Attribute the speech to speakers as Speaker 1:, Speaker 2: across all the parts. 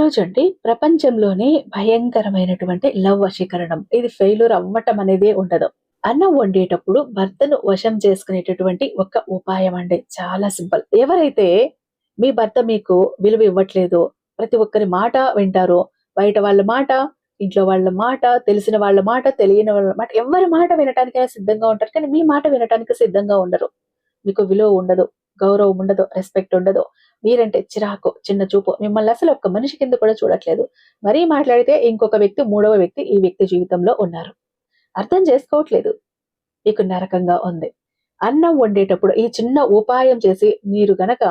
Speaker 1: ఈరోజండి ప్రపంచంలోనే భయంకరమైనటువంటి లవ్ వశీకరణం. ఇది ఫెయిల్యూర్ అవ్వటం అనేదే ఉండదు. అన్నం వండేటప్పుడు భర్తను వశం చేసుకునేటటువంటి ఒక ఉపాయం అండి. చాలా సింపుల్. ఎవరైతే మీ భర్త మీకు విలువ ఇవ్వట్లేదో, ప్రతి ఒక్కరి మాట వింటారో, బయట వాళ్ళ మాట, ఇంట్లో వాళ్ళ మాట, తెలిసిన వాళ్ళ మాట, తెలియని వాళ్ళ మాట, ఎవరి మాట వినటానికైనా సిద్ధంగా ఉంటారు. కానీ మీ మాట వినటానికి సిద్ధంగా ఉండరు. మీకు విలువ ఉండదు, గౌరవం ఉండదు, రెస్పెక్ట్ ఉండదు. మీరంటే చిరాకు, చిన్న చూపు, మిమ్మల్ని అసలు ఒక్క మనిషి కింద కూడా చూడట్లేదు. మరీ మాట్లాడితే ఇంకొక వ్యక్తి, మూడవ వ్యక్తి ఈ వ్యక్తి జీవితంలో ఉన్నారు. అర్థం చేసుకోవట్లేదు. మీకు నరకంగా ఉంది. అన్నం వండేటప్పుడు ఈ చిన్న ఉపాయం చేసి మీరు గనక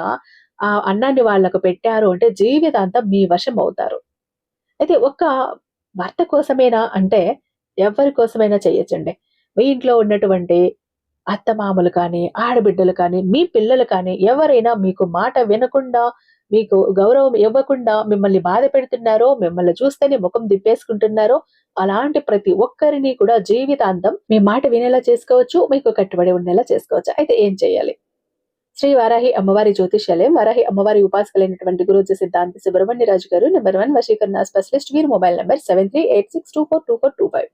Speaker 1: ఆ అన్నాన్ని వాళ్ళకు పెట్టారు అంటే జీవితాంతం మీ వశం అవుతారు. అయితే ఒక్క భర్త కోసమేనా అంటే ఎవరి కోసమైనా చేయొచ్చండి. మీ ఇంట్లో ఉన్నటువంటి అత్తమామలు కానీ, ఆడబిడ్డలు కానీ, మీ పిల్లలు కానీ ఎవరైనా మీకు మాట వినకుండా, మీకు గౌరవం ఇవ్వకుండా మిమ్మల్ని బాధ పెడుతున్నారో, మిమ్మల్ని చూస్తేనే ముఖం తిప్పేసుకుంటున్నారో, అలాంటి ప్రతి ఒక్కరిని కూడా జీవితాంతం మీ మాట వినేలా చేసుకోవచ్చు. మీకు కట్టుబడి ఉండేలా చేసుకోవచ్చు. అయితే ఏం చేయాలి? శ్రీ వారాహి అమ్మవారి జ్యోతిష్యాలయం, వారాహి అమ్మవారి ఉపాసకులైనటువంటి గురూజీ సిద్ధాంతి సుబ్రహ్మణ్యరాజు గారు #1 వశీకరణ స్పెషలిస్ట్. వీరి మొబైల్ నంబర్ 7386242425.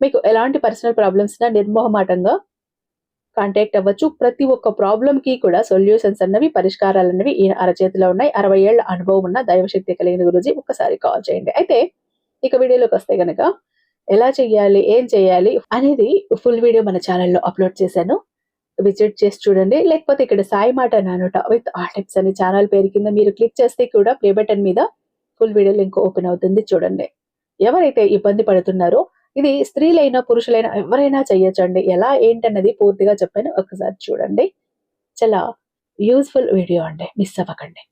Speaker 1: మీకు ఎలాంటి పర్సనల్ ప్రాబ్లమ్స్ నిర్మోహమాటంగా కాంటాక్ట్ అవ్వచ్చు. ప్రతి ఒక్క ప్రాబ్లమ్ కి కూడా సొల్యూషన్స్ అన్నవి, పరిష్కారాలన్నవి ఈయన అరచేతిలో ఉన్నాయి. 60 ఏళ్ల అనుభవం ఉన్న దైవశక్తి కలిగిన గురూజీ. ఒక్కసారి కాల్ చేయండి. అయితే ఇక వీడియోలోకి వస్తే గనక ఎలా చెయ్యాలి, ఏం చేయాలి అనేది ఫుల్ వీడియో మన ఛానల్లో అప్లోడ్ చేశాను. విజిట్ చేసి చూడండి. లేకపోతే ఇక్కడ సాయి మాట నానోట విత్ ఆల్ టిప్స్ అని ఛానల్ పేరు కింద మీరు క్లిక్ చేస్తే కూడా ప్లే బటన్ మీద ఫుల్ వీడియో లింక్ ఓపెన్ అవుతుంది, చూడండి. ఎవరైతే ఇబ్బంది పడుతున్నారో, ఇది స్త్రీలైనా పురుషులైనా ఎవరైనా చెయ్యొచ్చండి. ఎలా ఏంటన్నది పూర్తిగా చెప్పాను, ఒక్కసారి చూడండి. చాలా యూజ్ఫుల్ వీడియో అండి, మిస్ అవ్వకండి.